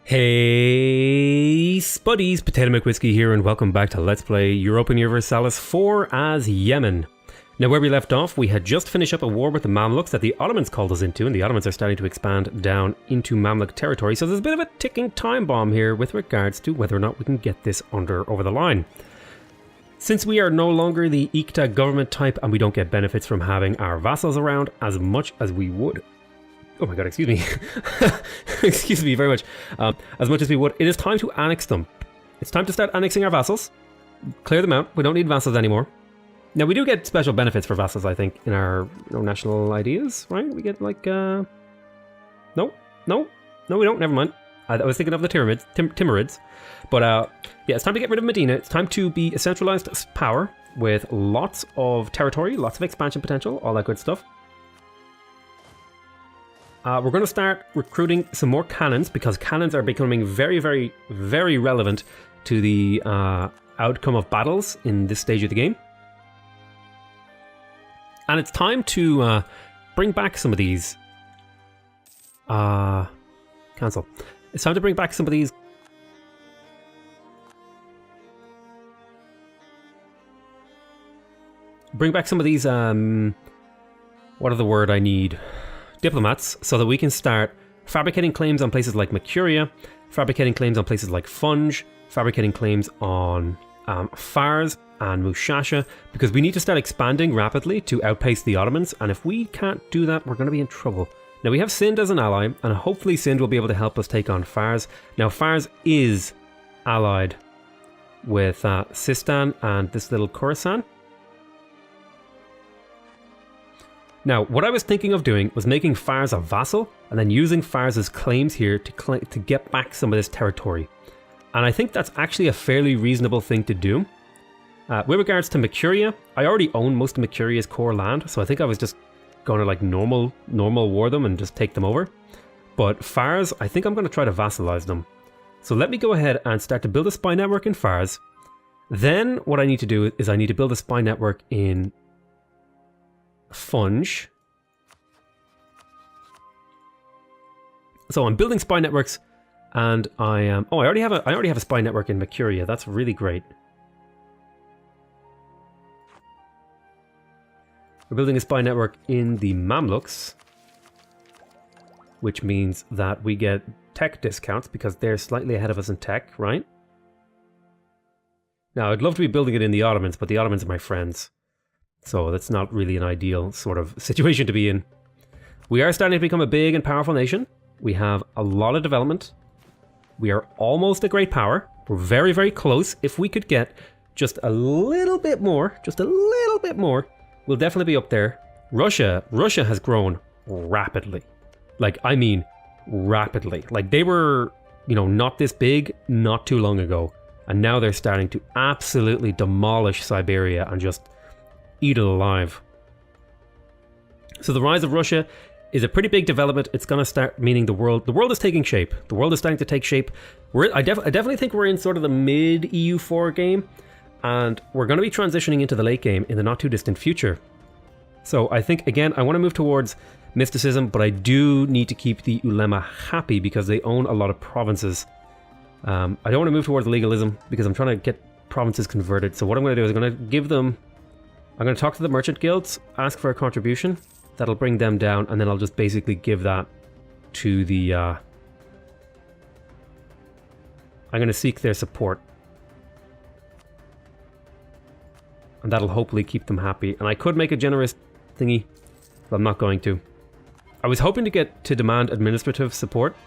Hey spuddies, PotatoMcWhiskey here, and welcome back to Let's Play Europa Universalis 4 as Yemen. Now, where we left off, we had just finished up a war with the Mamluks that the Ottomans called us into, and the Ottomans are starting to expand down into Mamluk territory, so there's a bit of a ticking time bomb here with regards to whether or not we can get this over the line. Since we are no longer the Iqta government type and we don't get benefits from having our vassals around as much as we would. Oh my god, excuse me. Excuse me very much. As much as we would, it is time to annex them. It's time to start annexing our vassals. Clear them out. We don't need vassals anymore. Now, we do get special benefits for vassals, I think, in our national ideas, right? We get like, No, we don't. Never mind. I was thinking of the Timurids. But, yeah, it's time to get rid of Medina. It's time to be a centralized power with lots of territory, lots of expansion potential, all that good stuff. We're going to start recruiting some more cannons because cannons are becoming very, very, very relevant to the outcome of battles in this stage of the game. And it's time to bring back some of these... cancel. It's time to bring back some of these... Bring back some of these... what are the word I need? Diplomats, so that we can start fabricating claims on places like Mercuria, fabricating claims on places like Funge, fabricating claims on Fars and Mushasha, because we need to start expanding rapidly to outpace the Ottomans, and if we can't do that, we're going to be in trouble. Now, we have Sind as an ally, and hopefully Sind will be able to help us take on Fars. Now, Fars is allied with Sistan and this little Khorasan. Now, what I was thinking of doing was making Fars a vassal and then using Fars's claims here to get back some of this territory. And I think that's actually a fairly reasonable thing to do. With regards to Mercuria, I already own most of Mercuria's core land, so I think I was just going to like normal war them and just take them over. But Fars, I think I'm going to try to vassalize them. So let me go ahead and start to build a spy network in Fars. Then what I need to do is I need to build a spy network in Funge. So I'm building spy networks, and I am. Oh, I already have a spy network in Mercuria. That's really great. We're building a spy network in the Mamluks, which means that we get tech discounts because they're slightly ahead of us in tech, right? Now, I'd love to be building it in the Ottomans, but the Ottomans are my friends. So that's not really an ideal sort of situation to be in. We are starting to become a big and powerful nation. We have a lot of development. We are almost a great power. We're very, very close. If we could get just a little bit more, we'll definitely be up there. Russia has grown rapidly. Like, I mean, rapidly. Like, they were, not this big not too long ago. And now they're starting to absolutely demolish Siberia and just eat it alive. So the rise of Russia is a pretty big development. It's going to start meaning the world is taking shape. The world is starting to take shape. I definitely think we're in sort of the mid EU4 game, and we're going to be transitioning into the late game in the not too distant future. So I think, again, I want to move towards mysticism, but I do need to keep the Ulema happy because they own a lot of provinces. I don't want to move towards legalism because I'm trying to get provinces converted. So what I'm going to do is I'm going to talk to the merchant guilds, ask for a contribution. That'll bring them down, and then I'll just basically give that to the... I'm going to seek their support. And that'll hopefully keep them happy. And I could make a generous thingy, but I'm not going to. I was hoping to get to demand administrative support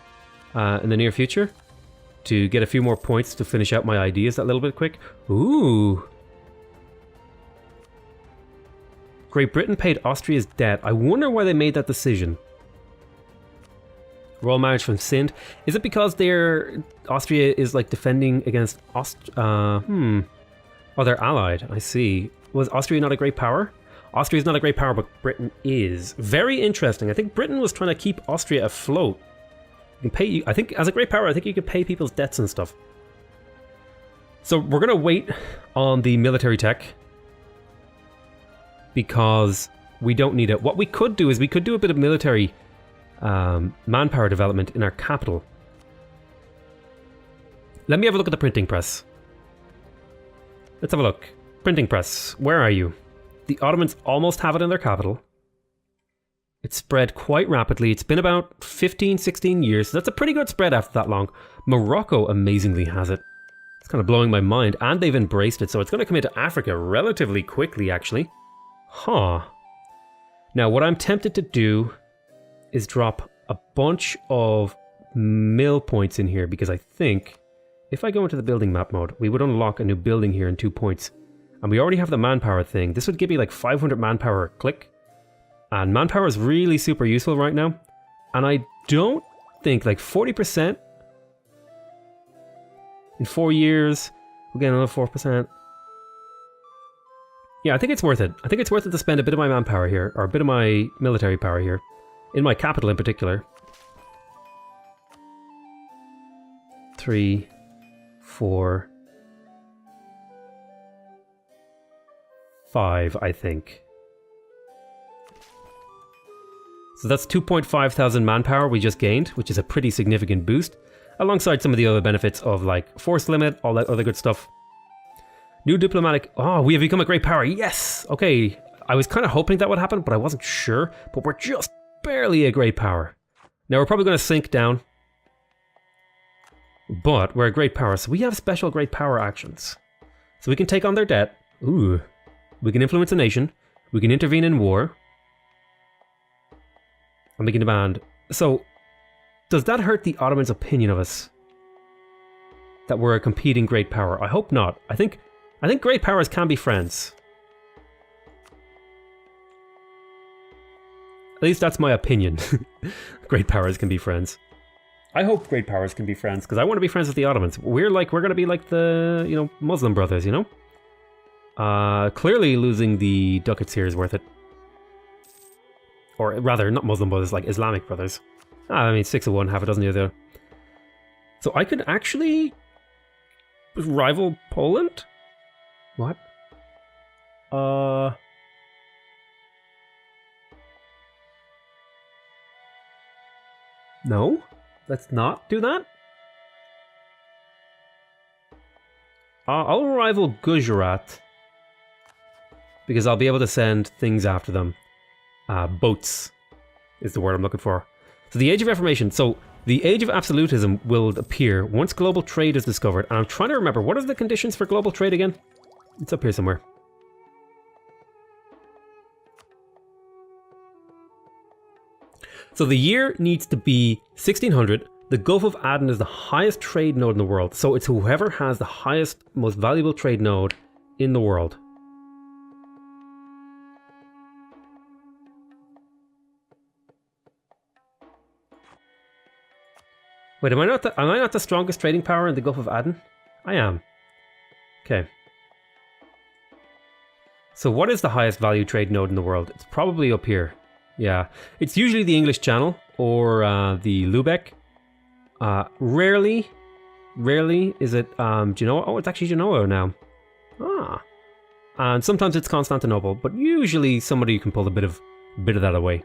in the near future to get a few more points to finish out my ideas that little bit quick. Ooh... Great Britain paid Austria's debt. I wonder why they made that decision. Royal marriage from Sind. Is it because Austria is like defending against Oh, they're allied. I see. Was Austria not a great power? Austria is not a great power, but Britain is. Very interesting. I think Britain was trying to keep Austria afloat. You can pay. I think as a great power, I think you could pay people's debts and stuff. So we're gonna wait on the military tech, because we don't need it. What we could do is we could do a bit of military manpower development in our capital. Let me have a look at the printing press. Let's have a look. Printing press, where are you? The Ottomans almost have it in their capital. It's spread quite rapidly. It's been about 15, 16 years. So that's a pretty good spread after that long. Morocco amazingly has it. It's kind of blowing my mind. And they've embraced it. So it's going to come into Africa relatively quickly, actually. Huh. Now, what I'm tempted to do is drop a bunch of mill points in here. Because I think if I go into the building map mode, we would unlock a new building here in 2 points. And we already have the manpower thing. This would give me like 500 manpower a click. And manpower is really super useful right now. And I don't think, like 40% in 4 years, we'll get another 4%. Yeah, I think it's worth it. I think it's worth it to spend a bit of my manpower here, or a bit of my military power here. In my capital in particular. 3, 4, 5, I think. So that's 2,500 manpower we just gained, which is a pretty significant boost, alongside some of the other benefits of like force limit, all that other good stuff. New diplomatic... Oh, we have become a great power. Yes! Okay, I was kind of hoping that would happen, but I wasn't sure. But we're just barely a great power. Now we're probably going to sink down. But we're a great power, so we have special great power actions. So we can take on their debt. Ooh. We can influence a nation. We can intervene in war. And we can demand. So, does that hurt the Ottomans' opinion of us? That we're a competing great power? I hope not. I think great powers can be friends. At least that's my opinion. Great powers can be friends. I hope great powers can be friends, because I want to be friends with the Ottomans. We're going to be like the, you know, Muslim brothers, you know? Clearly losing the ducats here is worth it. Or rather, not Muslim brothers, like Islamic brothers. I mean, 6 of one, half a dozen of the other. So I could actually rival Poland? What? No? Let's not do that? I'll rival Gujarat. Because I'll be able to send things after them. Boats is the word I'm looking for. So the Age of Reformation. So the Age of Absolutism will appear once global trade is discovered. And I'm trying to remember, what are the conditions for global trade again? It's up here somewhere. So the year needs to be 1600. The Gulf of Aden is the highest trade node in the world. So it's whoever has the highest, most valuable trade node in the world. Wait, am I not the strongest trading power in the Gulf of Aden? I am. Okay. So what is the highest value trade node in the world? It's probably up here. Yeah. It's usually the English Channel or the Lubeck. Rarely is it Genoa. Oh, it's actually Genoa now. Ah. And sometimes it's Constantinople, but usually somebody can pull a bit of that away.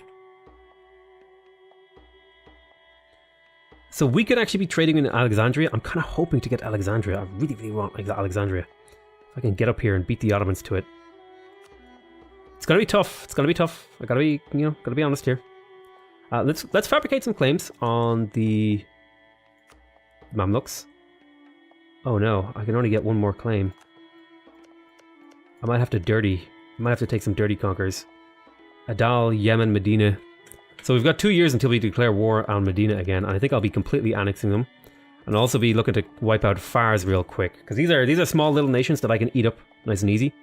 So we could actually be trading in Alexandria. I'm kind of hoping to get Alexandria. I really, really want Alexandria. If I can get up here and beat the Ottomans to it. It's gonna be tough. It's gonna be tough. I gotta be honest here. Let's fabricate some claims on the Mamluks. Oh no, I can only get one more claim. I might have to take some dirty conquers. Adal, Yemen, Medina. So we've got 2 years until we declare war on Medina again, and I think I'll be completely annexing them. And I'll also be looking to wipe out Fars real quick, because these are small little nations that I can eat up nice and easy.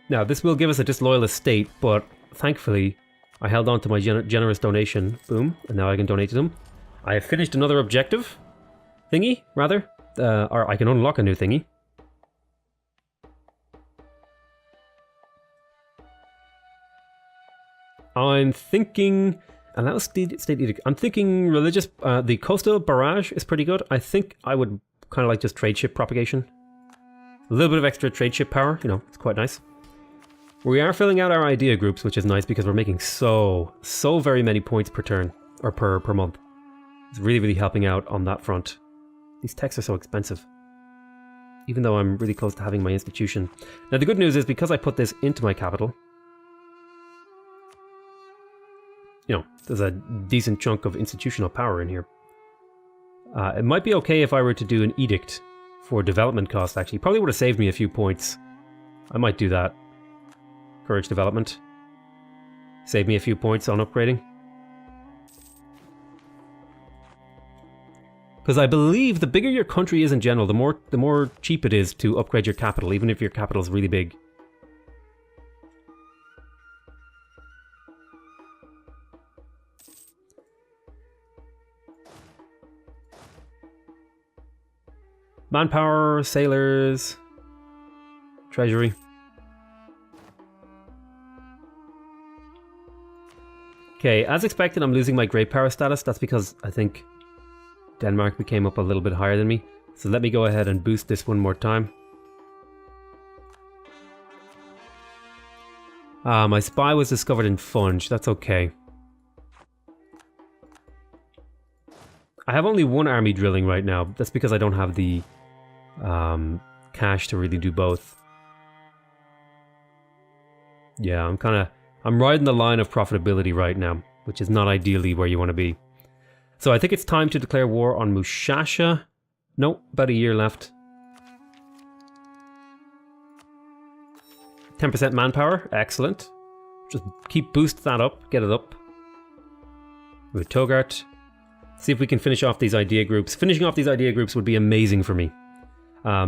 Now, this will give us a disloyal estate, but thankfully, I held on to my generous donation. Boom, and now I can donate to them. I have finished another objective. Thingy, rather. Or I can unlock a new thingy. I'm thinking... Allow state edict. I'm thinking religious... the coastal barrage is pretty good. I think I would kind of like just trade ship propagation. A little bit of extra trade ship power, you know, it's quite nice. We are filling out our idea groups, which is nice because we're making so very many points per turn, or per month. It's really, really helping out on that front. These texts are so expensive. Even though I'm really close to having my institution. Now the good news is because I put this into my capital, you know, there's a decent chunk of institutional power in here. It might be okay if I were to do an edict for development cost, actually. Probably would have saved me a few points. I might do that. Courage development. Save me a few points on upgrading. Because I believe the bigger your country is in general, the more cheap it is to upgrade your capital, even if your capital is really big. Manpower, sailors, treasury. Okay, as expected, I'm losing my great power status. That's because I think Denmark became up a little bit higher than me. So let me go ahead and boost this one more time. My spy was discovered in Funge. That's okay. I have only one army drilling right now. That's because I don't have the cash to really do both. Yeah, I'm riding the line of profitability right now, which is not ideally where you want to be. So I think it's time to declare war on Mushasha. Nope, about a year left. 10% manpower, excellent. Just keep boost that up, get it up. With Togart. See if we can finish off these idea groups. Finishing off these idea groups would be amazing for me.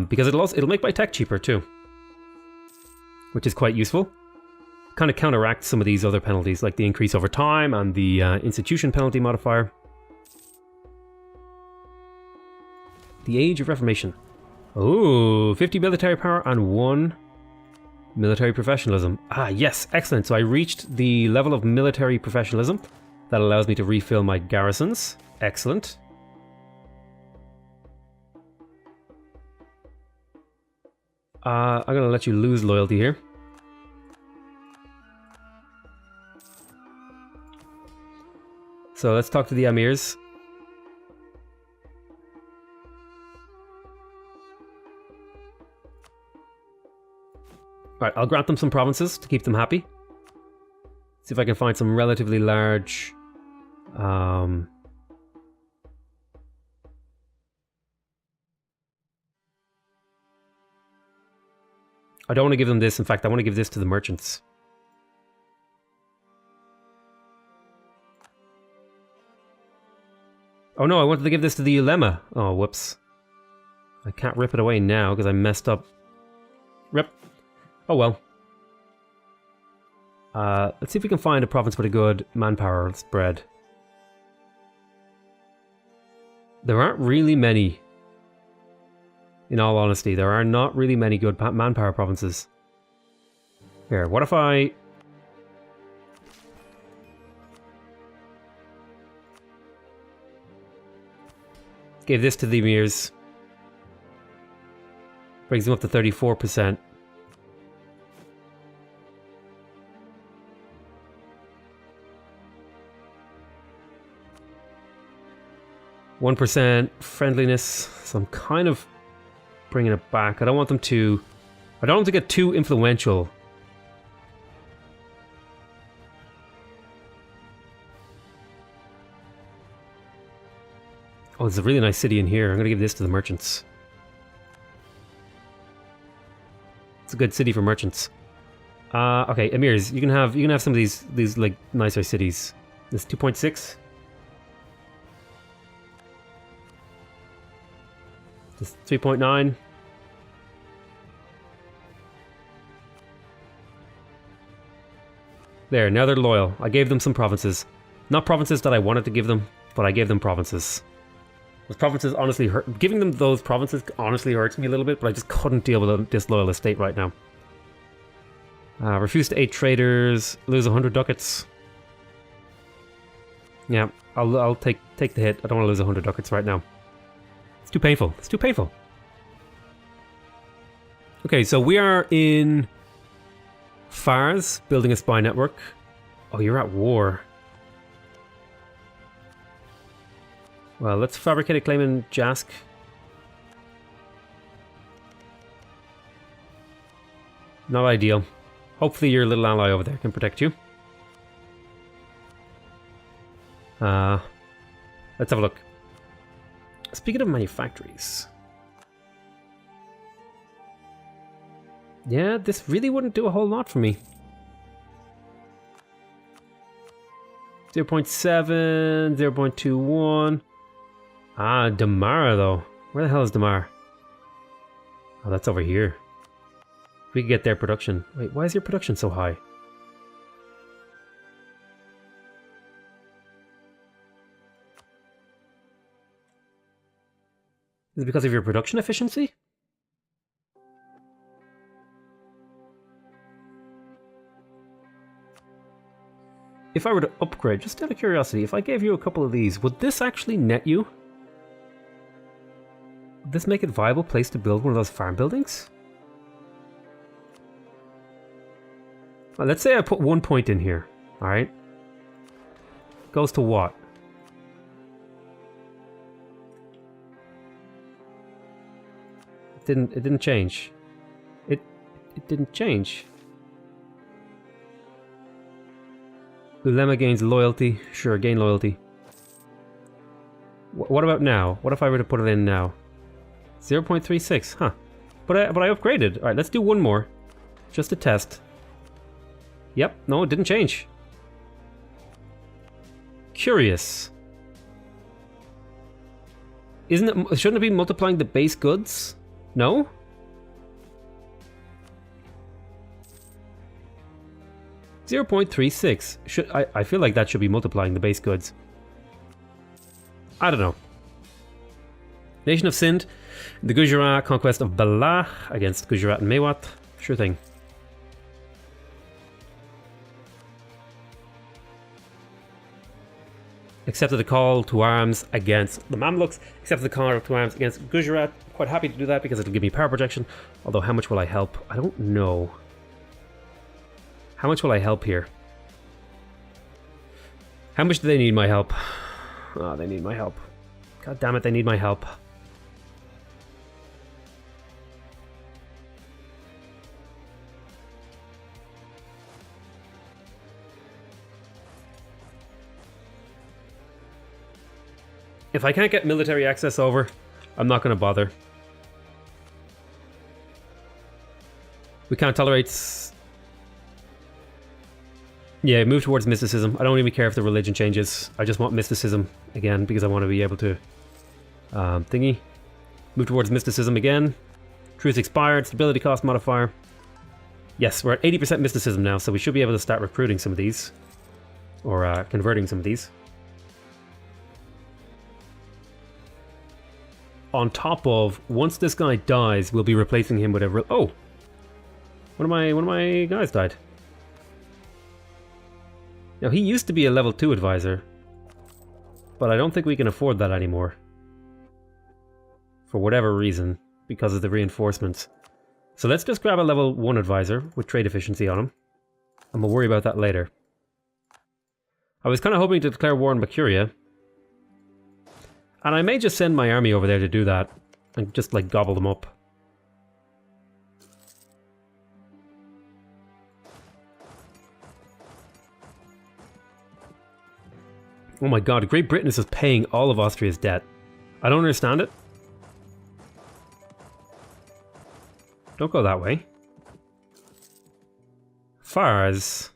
Because it'll make my tech cheaper too. Which is quite useful. Kind of counteracts some of these other penalties, like the increase over time and the institution penalty modifier. The Age of Reformation. Ooh, 50 military power and 1 military professionalism. Ah, yes, excellent. So I reached the level of military professionalism. That allows me to refill my garrisons. Excellent. I'm going to let you lose loyalty here. So let's talk to the Amirs. Alright, I'll grant them some provinces to keep them happy. See if I can find some relatively large... I don't want to give them this. In fact, I want to give this to the merchants. Oh no, I wanted to give this to the Ulema. Oh, whoops. I can't rip it away now because I messed up. Rip. Oh well. Let's see if we can find a province with a good manpower spread. There aren't really many. In all honesty, there are not really many good manpower provinces. Here, what if I... gave this to the Emirs. Brings them up to 34%. %, friendliness. So I'm kind of bringing it back. I don't want them to get too influential. Oh, there's a really nice city in here. I'm gonna give this to the merchants. It's a good city for merchants. Okay, Emirs, you can have some of these like nicer cities. This 2.6. This 3.9. There, now they're loyal. I gave them some provinces. Not provinces that I wanted to give them, but I gave them provinces. Those provinces honestly hurt. Giving them those provinces honestly hurts me a little bit, but I just couldn't deal with a disloyal estate right now. Refuse to aid traders. Lose 100 ducats. Yeah, I'll take the hit. I don't want to lose 100 ducats right now. It's too painful. It's too painful. Okay, so we are in Fars, building a spy network. Oh, you're at war. Well, let's fabricate a claim in Jask. Not ideal. Hopefully your little ally over there can protect you. Let's have a look. Speaking of manufactories. Yeah, this really wouldn't do a whole lot for me. 0.7, 0.21. Ah, Damara though. Where the hell is Damar? Oh, that's over here. We could get their production. Wait, why is your production so high? Is it because of your production efficiency? If I were to upgrade, just out of curiosity, if I gave you a couple of these, would this actually net you? Would this make it a viable place to build one of those farm buildings? Well, let's say I put 1 point in here, alright? Goes to what? It didn't change. It didn't change. Ulema gains loyalty. Sure, gain loyalty. What about now? What if I were to put it in now? 0.36, huh. But I upgraded. Alright, let's do one more. Just to test. Yep, no, it didn't change. Curious. Shouldn't it be multiplying the base goods? No? $0.36. I feel like that should be multiplying the base goods. I don't know. Nation of Sind. The Gujarat conquest of Bala against Gujarat and Mewat. Sure thing. Accepted the call to arms against the Mamluks. Accepted the call to arms against Gujarat. Quite happy to do that because it'll give me power projection. Although how much will I help? I don't know. How much will I help here? How much do they need my help? Oh, they need my help. God damn it, they need my help. If I can't get military access over, I'm not going to bother. We can't tolerate... Yeah, move towards mysticism. I don't even care if the religion changes. I just want mysticism again because I want to be able to... thingy. Move towards mysticism again. Truth expired. Stability cost modifier. Yes, we're at 80% mysticism now, so we should be able to start recruiting some of these. Or converting some of these. On top of, once this guy dies, we'll be replacing him with a... Oh! One of my guys died. Now, he used to be a level 2 advisor. But I don't think we can afford that anymore. For whatever reason. Because of the reinforcements. So let's just grab a level 1 advisor with trade efficiency on him. And we'll worry about that later. I was kind of hoping to declare war on Mercuria. And I may just send my army over there to do that. And just, like, gobble them up. Oh my god, Great Britain is just paying all of Austria's debt. I don't understand it. Don't go that way. Fars.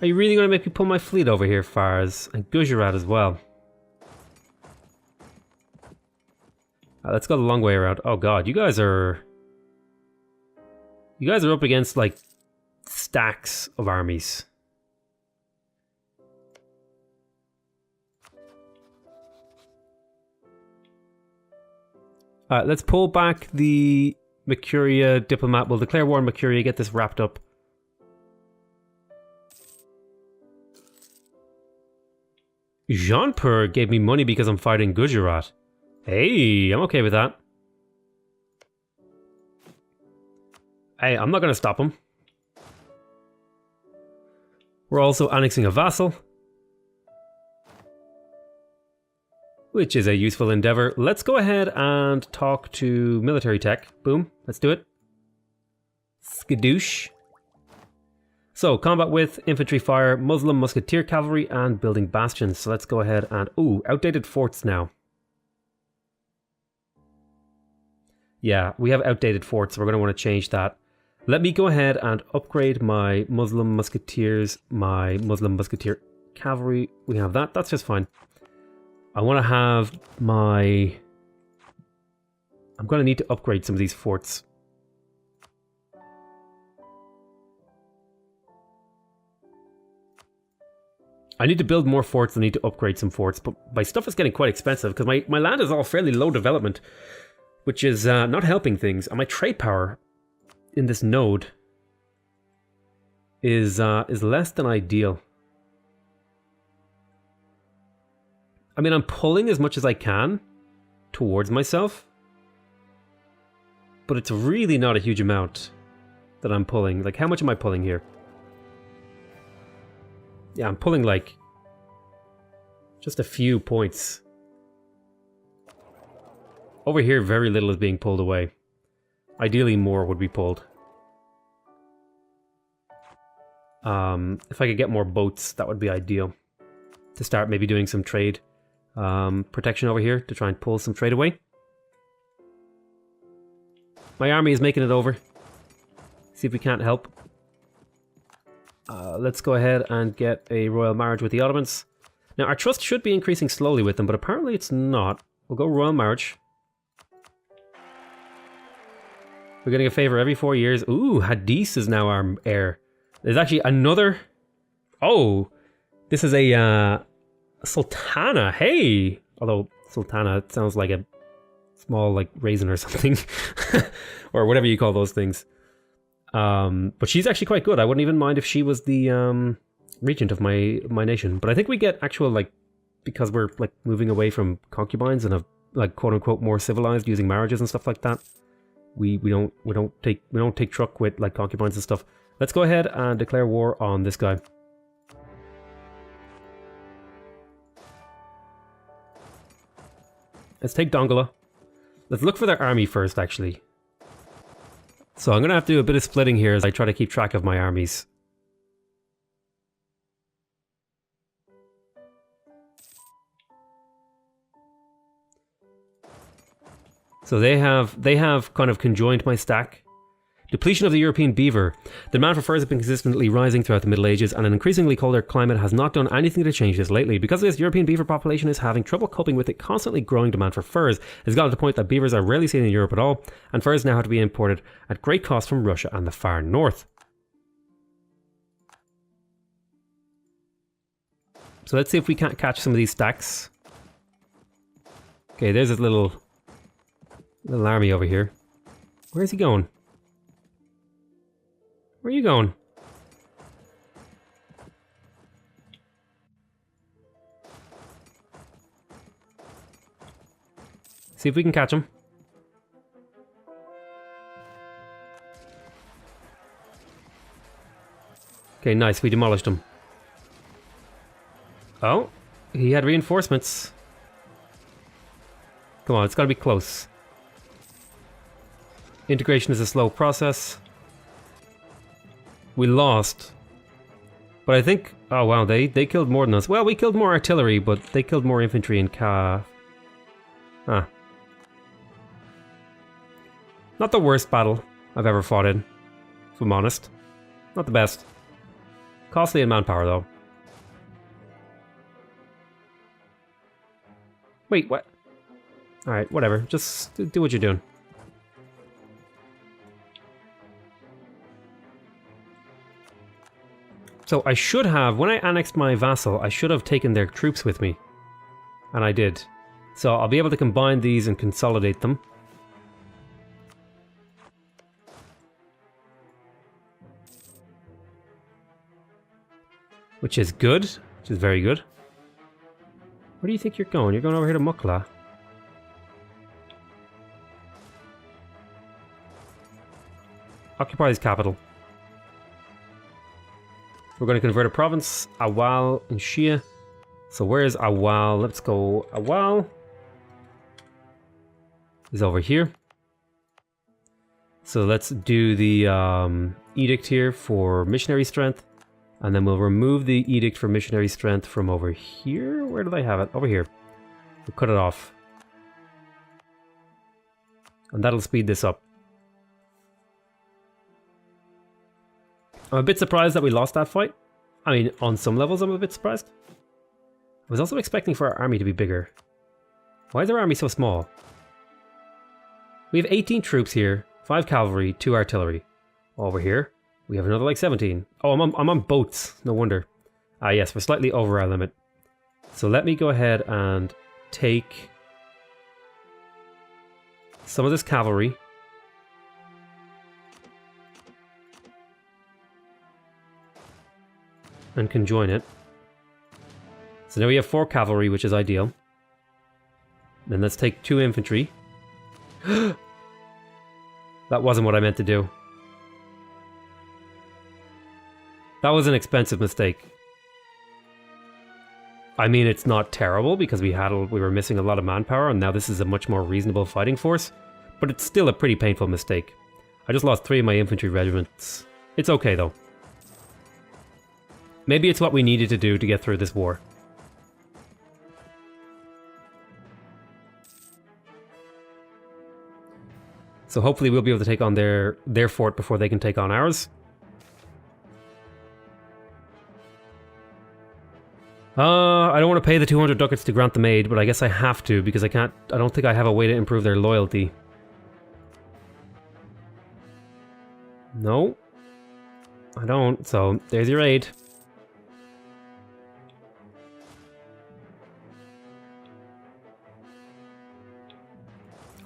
Are you really going to make me pull my fleet over here, Fars? And Gujarat as well. Let's go the long way around. Oh god, you guys are up against, like, stacks of armies. Let's pull back the Mercuria diplomat. We'll declare war on Mercuria, get this wrapped up. Jaunpur gave me money because I'm fighting Gujarat. Hey, I'm okay with that. Hey, I'm not going to stop him. We're also annexing a vassal, which is a useful endeavor. Let's go ahead and talk to military tech. Boom, let's do it. Skadoosh. So, combat with, infantry fire, Muslim musketeer cavalry, and building bastions. So let's go ahead and... Ooh, outdated forts now. Yeah, we have outdated forts, so we're going to want to change that. Let me go ahead and upgrade my Muslim musketeers, my Muslim musketeer cavalry. We have that, that's just fine. I want to have my... I'm going to need to upgrade some of these forts. I need to build more forts, I need to upgrade some forts, but my stuff is getting quite expensive because my land is all fairly low development, which is not helping things. And my trade power in this node is less than ideal. I mean, I'm pulling as much as I can towards myself, but it's really not a huge amount that I'm pulling. Like, how much am I pulling here? Yeah, I'm pulling like just a few points. Over here, very little is being pulled away. Ideally, more would be pulled. If I could get more boats, that would be ideal. To start maybe doing some trade protection over here to try and pull some trade away. My army is making it over. See if we can't help. Let's go ahead and get a royal marriage with the Ottomans. Now, our trust should be increasing slowly with them, but apparently it's not. We'll go royal marriage. We're getting a favor every 4 years. Ooh, Hadith is now our heir. There's actually another... Oh! This is a Sultana. Hey! Although, Sultana sounds like a small, like, raisin or something. Or whatever you call those things. But she's actually quite good. I wouldn't even mind if she was the regent of my nation. But I think we get actual, like, because we're like moving away from concubines and have like quote unquote more civilized using marriages and stuff like that. We don't take truck with like concubines and stuff. Let's go ahead and declare war on this guy. Let's take Dongola. Let's look for their army first, actually. So I'm going to have to do a bit of splitting here as I try to keep track of my armies. So they have kind of conjoined my stack. Depletion of the European beaver. The demand for furs has been consistently rising throughout the Middle Ages, and an increasingly colder climate has not done anything to change this lately. Because of this, European beaver population is having trouble coping with the constantly growing demand for furs. It's got to the point that beavers are rarely seen in Europe at all, and furs now have to be imported at great cost from Russia and the far north. So let's see if we can't catch some of these stacks. Okay, there's this little army over here. Where's he going? Where are you going? See if we can catch him. Okay, nice. We demolished him. Oh, he had reinforcements. Come on, it's gotta be close. Integration is a slow process. We lost. But I think... Oh wow, they killed more than us. Well, we killed more artillery, but they killed more infantry and Huh. Not the worst battle I've ever fought in, if I'm honest. Not the best. Costly in manpower, though. Wait, what? Alright, whatever. Just do what you're doing. So I should have, when I annexed my vassal, I should have taken their troops with me. And I did. So I'll be able to combine these and consolidate them. Which is good. Which is very good. Where do you think you're going? You're going over here to Mukla. Occupy his capital. We're going to convert a province, Awal and Shia. So where is Awal? Let's go. Awal is over here. So let's do the edict here for missionary strength. And then we'll remove the edict for missionary strength from over here. Where did I have it? Over here. We'll cut it off. And that'll speed this up. I'm a bit surprised that we lost that fight. I mean, on some levels I'm a bit surprised. I was also expecting for our army to be bigger. Why is our army so small? We have 18 troops here, 5 cavalry, 2 artillery. Over here, we have another like 17. Oh, I'm on boats, no wonder. Ah yes, we're slightly over our limit. So let me go ahead and take some of this cavalry. And conjoin it. So now we have 4 cavalry, which is ideal. Then let's take 2 infantry. That wasn't what I meant to do. That was an expensive mistake. I mean, it's not terrible because we were missing a lot of manpower, and now this is a much more reasonable fighting force. But it's still a pretty painful mistake. I just lost 3 of my infantry regiments. It's okay though. Maybe it's what we needed to do to get through this war. So hopefully we'll be able to take on their fort before they can take on ours. I don't want to pay the 200 ducats to grant them aid, but I guess I have to because I don't think I have a way to improve their loyalty. No. I don't, so there's your aid.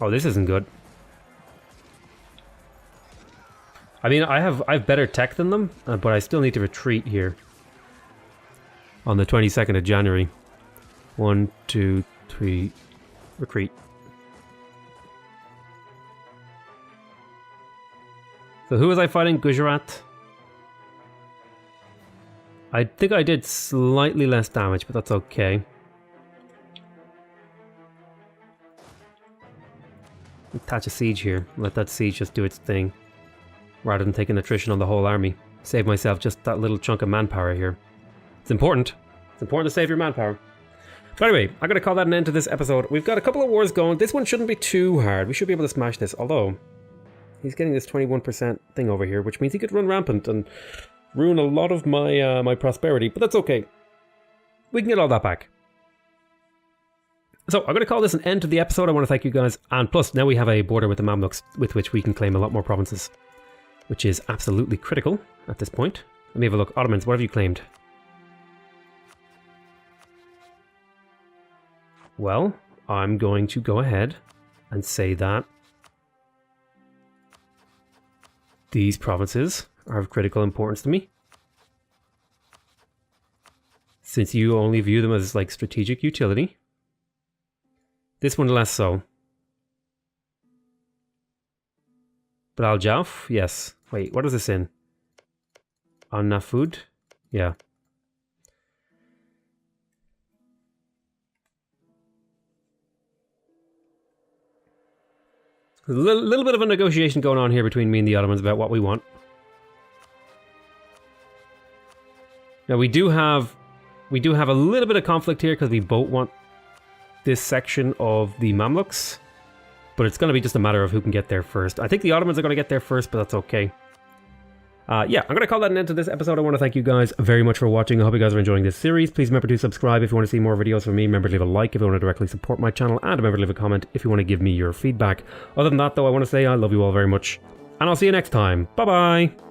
Oh, this isn't good. I mean, I have better tech than them, but I still need to retreat here. On the 22nd of January. 1, 2, 3, retreat. So who was I fighting? Gujarat? I think I did slightly less damage, but that's okay. Attach a siege here. Let that siege just do its thing. Rather than taking attrition on the whole army. Save myself just that little chunk of manpower here. It's important. It's important to save your manpower. But anyway, I'm going to call that an end to this episode. We've got a couple of wars going. This one shouldn't be too hard. We should be able to smash this. Although, he's getting this 21% thing over here, which means he could run rampant and ruin a lot of my my prosperity. But that's okay. We can get all that back. So I'm going to call this an end to the episode. I want to thank you guys. And plus, now we have a border with the Mamluks with which we can claim a lot more provinces. Which is absolutely critical at this point. Let me have a look. Ottomans, what have you claimed? Well, I'm going to go ahead and say that these provinces are of critical importance to me. Since you only view them as like strategic utility. This one less so. But Al Jauf? Yes. Wait, what is this in? On Nafud? Yeah. There's a little bit of a negotiation going on here between me and the Ottomans about what we want. Now we do have a little bit of conflict here because we both want this section of the Mamluks. But it's going to be just a matter of who can get there first. I think the Ottomans are going to get there first, but that's okay. Yeah, I'm going to call that an end to this episode. I want to thank you guys very much for watching. I hope you guys are enjoying this series. Please remember to subscribe if you want to see more videos from me. Remember to leave a like if you want to directly support my channel. And remember to leave a comment if you want to give me your feedback. Other than that, though, I want to say I love you all very much. And I'll see you next time. Bye-bye!